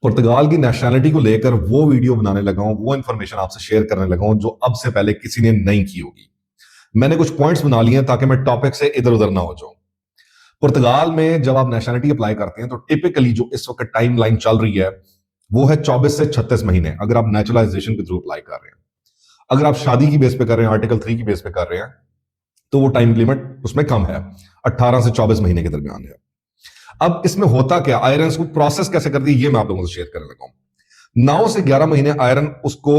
पुर्तगाल की नेशनैलिटी को लेकर वो वीडियो बनाने लगा हूं, वो इंफॉर्मेशन आपसे शेयर करने लगा हूं जो अब से पहले किसी ने नहीं की होगी। मैंने कुछ पॉइंट्स बना लिए हैं ताकि मैं टॉपिक से इधर उधर ना हो जाऊं। पुर्तगाल में जब आप नेशनैलिटी अप्लाई करते हैं तो टिपिकली जो इस वक्त टाइम लाइन चल रही है वो है 24 से 36 महीने, अगर आप नेचुरलाइजेशन के थ्रू अप्लाई कर रहे हैं। अगर आप शादी की बेस पे कर रहे हैं, आर्टिकल 3 की बेस पे कर रहे हैं, तो वो टाइम लिमिट उसमें कम है, 18 से 24 महीने के दरमियान है। अब इसमें होता क्या, आयरन को प्रोसेस कैसे करती है ये मैं आप लोगों से शेयर करने लगा हूं। 9 से 11 महीने आयरन उसको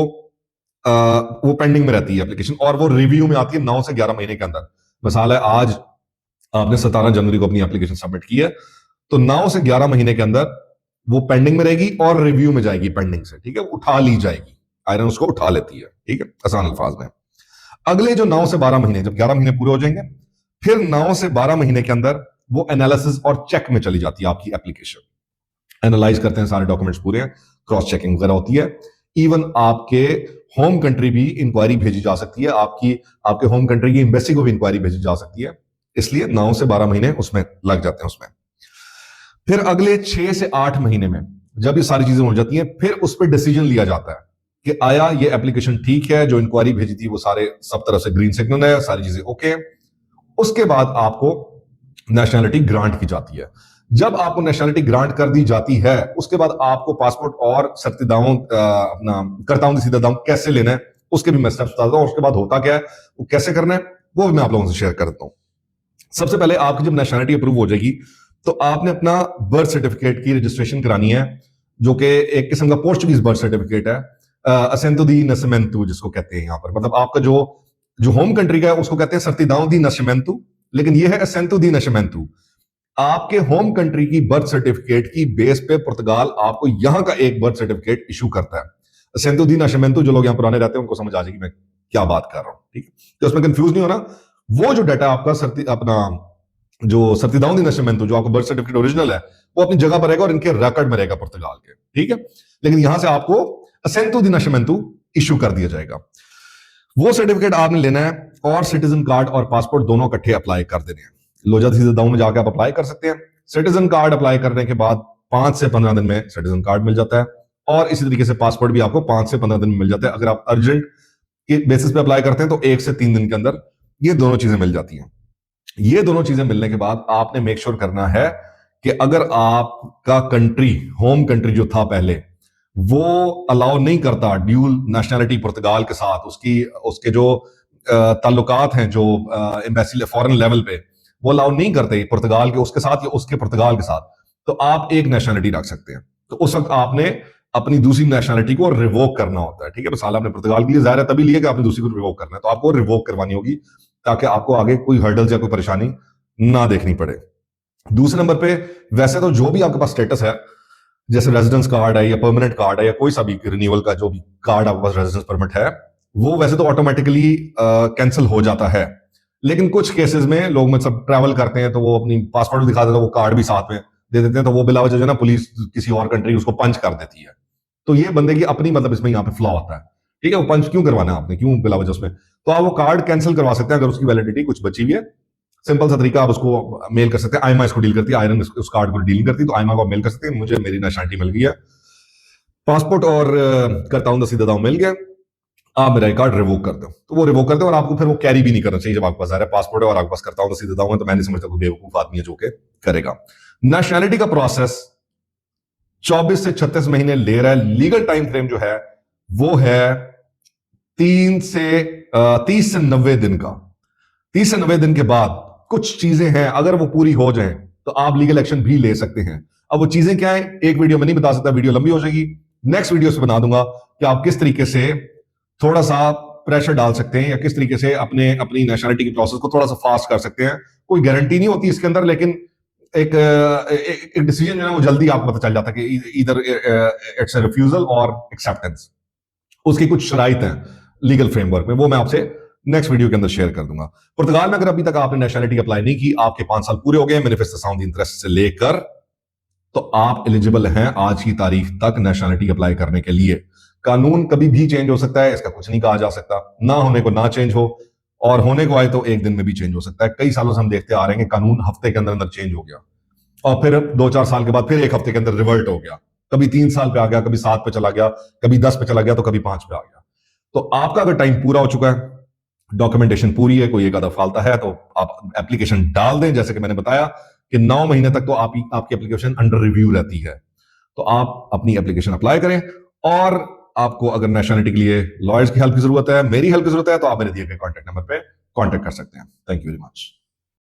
वो पेंडिंग में रहती है एप्लीकेशन, और वो रिव्यू में आती है 9 से 11 महीने के अंदर। मिसाल है आज आपने 17 जनवरी को अपनी एप्लीकेशन सबमिट की है, तो 9 से 11 महीने के अंदर वो पेंडिंग में रहेगी और रिव्यू में जाएगी पेंडिंग से, ठीक है, उठा ली जाएगी, आयरन उसको उठा लेती है, ठीक है, आसान अल्फाज में। अगले जो 9 से 12 महीने, जब 11 महीने पूरे हो जाएंगे, फिर 9 से 12 महीने के अंदर वो एनालिसिस और चेक में चली जाती है आपकी एप्लीकेशन। एनालाइज करते हैं, सारे डॉक्यूमेंट्स पूरे हैं, क्रॉस चेकिंग वगैरह होती है। इवन आपके होम कंट्री भी इंक्वायरी भेजी जा सकती है, आपके होम कंट्री की एम्बेसी को भी इंक्वायरी भेजी जा सकती है। इसलिए 9 से 12 महीने उसमें लग जाते हैं उसमें। फिर अगले 6 से 8 महीने में जब ये सारी चीजें हो जाती हैं, फिर उस पर डिसीजन लिया जाता है कि आया ये एप्लीकेशन ठीक है, जो इंक्वायरी भेजी थी वो सारे सब तरफ से ग्रीन सिग्नल है, सारी चीजें ओके। उसके बाद आपको नेशनैलिटी ग्रांट की जाती है। जब आपको नेशनैलिटी ग्रांट कर दी जाती है, उसके बाद आपको पासपोर्ट और सत्यादाओं अपना करताओं सीधा कैसे लेना है उसके भी मैं स्टेप्स बताता हूं। उसके बाद होता क्या है, वो कैसे करना है, वो भी मैं आप लोगों से शेयर करता हूं। सबसे पहले आपकी जब नेशनैलिटी अप्रूव हो जाएगी तो आपने अपना बर्थ सर्टिफिकेट की रजिस्ट्रेशन करानी है, जो कि एक किस्म का पोर्चुगीज बर्थ सर्टिफिकेट है, असेंतो दी नसमेंतु जिसको कहते हैं यहाँ पर। मतलब आपका जो जो होम कंट्री का है उसको कहते हैं सर्तिदाओं दी नसमेंतु, लेकिन ये है असेंतो दी नसमेंतु। आपके होम कंट्री की बर्थ सर्टिफिकेट की बेस पे पुर्तगाल आपको यहां का एक बर्थ सर्टिफिकेट इशू करता है, असेंतो दी नसमेंतु। जो लोग यहां पुराने रहते हैं उनको समझ आ जाएगी मैं क्या बात कर रहा हूं, ठीक है, तो उसमें कंफ्यूज नहीं होना। वो जो डाटा आपका अपना जो सर्तिदाओं दी नसमेंतु, जो आपका बर्थ सर्टिफिकेट ओरिजिनल है, वो अपनी जगह पर रहेगा और इनके रिकॉर्ड में रहेगा पुर्तगाल के, ठीक है। लेकिन यहां से आपको असेंतो दी नसमेंतु इशू कर दिया जाएगा। वो सर्टिफिकेट आपने लेना है और सिटीजन कार्ड और पासपोर्ट दोनों इकट्ठे अप्लाई कर देने हैं। लोजा सीधादाओं में जाकर आप अप्लाई कर सकते हैं। सिटीजन कार्ड अप्लाई करने के बाद 5 से 15 दिन में सिटीजन कार्ड मिल जाता है, और इसी तरीके से पासपोर्ट भी आपको 5 से 15 दिन में मिल जाता है। अगर आप अर्जेंट के बेसिस पे अप्लाई करते हैं तो 1 से 3 दिन के अंदर ये दोनों चीजें मिल जाती हैं। ये दोनों चीजें मिलने के बाद आपने मेक श्योर करना है कि अगर आपका कंट्री, होम कंट्री जो था पहले, वो अलाउ नहीं करता ड्यूल नेशनैलिटी पुर्तगाल के साथ, उसके जो ताल्लुकात हैं जो एम्बेसी फॉरेन लेवल पे, वो अलाउ नहीं करते पुर्तगाल के उसके साथ या उसके पुर्तगाल के साथ, तो आप एक नेशनैलिटी रख सकते हैं। तो उस वक्त आपने अपनी दूसरी नेशनैलिटी को रिवोक करना होता है, ठीक है। मिसाल आपने पुर्तगाल के लिए जाहिर है तभी लिया कि आपने दूसरी को रिवोक करना है, तो आपको रिवोक करवानी होगी ताकि आपको आगे कोई हर्डल्स या कोई परेशानी ना देखनी पड़े। दूसरे नंबर पे, वैसे तो जो भी आपके पास स्टेटस है, जैसे रेजिडेंस कार्ड है या परमानेंट कार्ड है या कोई सा भी रिन्यूअल का जो भी कार्ड आपके पास रेजिडेंस परमिट है, वो वैसे तो ऑटोमेटिकली कैंसिल हो जाता है। लेकिन कुछ केसेस में लोग मतलब ट्रैवल करते हैं तो वो अपनी पासपोर्ट भी दिखा देते हैं, वो कार्ड भी साथ में दे देते हैं, तो वो बिला वजह जो है ना पुलिस किसी और कंट्री उसको पंच कर देती है। तो ये बंदे की अपनी मतलब इसमें यहाँ पे फ्लॉ होता है, ठीक है। वो पंच क्यों करवाना है आपने, क्यों बिला वजह उसमें, तो आप वो कार्ड कैंसिल करवा सकते हैं अगर उसकी वैलिडिटी कुछ बची हुई है। सिंपल सा तरीका, आप उसको मेल कर सकते हैं। आईमा इसको डील करती है, आयरन उस कार्ड को डील करती है, तो आईमा को मेल कर सकते हैं, मुझे मेरी नेशनैलिटी मिल गई है, पासपोर्ट और करता हूं सीधा मिल गया, आप मेरा कार्ड रिवोक कर दो। तो वो रिवोक कर दो और आपको फिर वो कैरी भी नहीं करना चाहिए। जब आपके पास आ रहा है पासपोर्ट है और आपके पास करता हूं सीधा है, तो मैं नहीं समझता कोई बेवकूफ आदमी है जो के करेगा। नेशनैलिटी का प्रोसेस 24 से 36 महीने ले रहा है। लीगल टाइम फ्रेम जो है वो है 30 से 90 दिन का। 30 से 90 दिन के बाद कुछ चीजें हैं, अगर वो पूरी हो जाएं तो आप लीगल एक्शन भी ले सकते हैं। अब वो चीजें क्या है, एक वीडियो में नहीं बता सकता, वीडियो लंबी हो जाएगी। नेक्स्ट वीडियो से बना दूंगा कि आप किस तरीके से थोड़ा सा प्रेशर डाल सकते हैं या किस तरीके से अपनी नेशनैलिटी की प्रोसेस को थोड़ा सा फास्ट कर सकते हैं। कोई गारंटी नहीं होती इसके अंदर, लेकिन एक डिसीजन जो है वो जल्दी आपको पता चल जाता है कि इधर इट्स अ रिफ्यूजल और एक्सेप्टेंस। उसकी कुछ शराइत हैं लीगल फ्रेमवर्क में, वो मैं आपसे नेक्स्ट वीडियो के अंदर शेयर कर दूंगा। पुर्तगाल में अगर अभी तक आपने नेशनैलिटी अप्लाई नहीं की, आपके 5 साल पूरे हो गए मैनिफेस्ट साउंड इंटरेस्ट से लेकर, तो आप एलिजिबल हैं आज की तारीख तक नेशनैलिटी अप्लाई करने के लिए। कानून कभी भी चेंज हो सकता है, इसका कुछ नहीं कहा जा सकता। ना होने को ना चेंज हो, और होने को आए तो एक दिन में भी चेंज हो सकता है। कई सालों से हम देखते आ रहे हैं कि कानून हफ्ते के अंदर अंदर चेंज हो गया और फिर 2-4 साल के बाद फिर एक हफ्ते के अंदर रिवर्ट हो गया। कभी 3 साल पे आ गया, कभी 7 पे चला गया, कभी 10 पे चला गया, तो कभी 5 पे आ गया। तो आपका अगर टाइम पूरा हो चुका है, डॉक्यूमेंटेशन पूरी है, कोई एक आधा फालता है, तो आप एप्लीकेशन डाल दें। जैसे कि मैंने बताया कि 9 महीने तक तो आपकी एप्लीकेशन अंडर रिव्यू रहती है, तो आप अपनी एप्लीकेशन अप्लाई करें। और आपको अगर नेशनलिटी के लिए लॉयर्स की हेल्प की जरूरत है, मेरी हेल्प की जरूरत है, तो आप मेरे दिए गए कॉन्टेक्ट नंबर पे कॉन्टेक्ट कर सकते हैं। Thank you very much.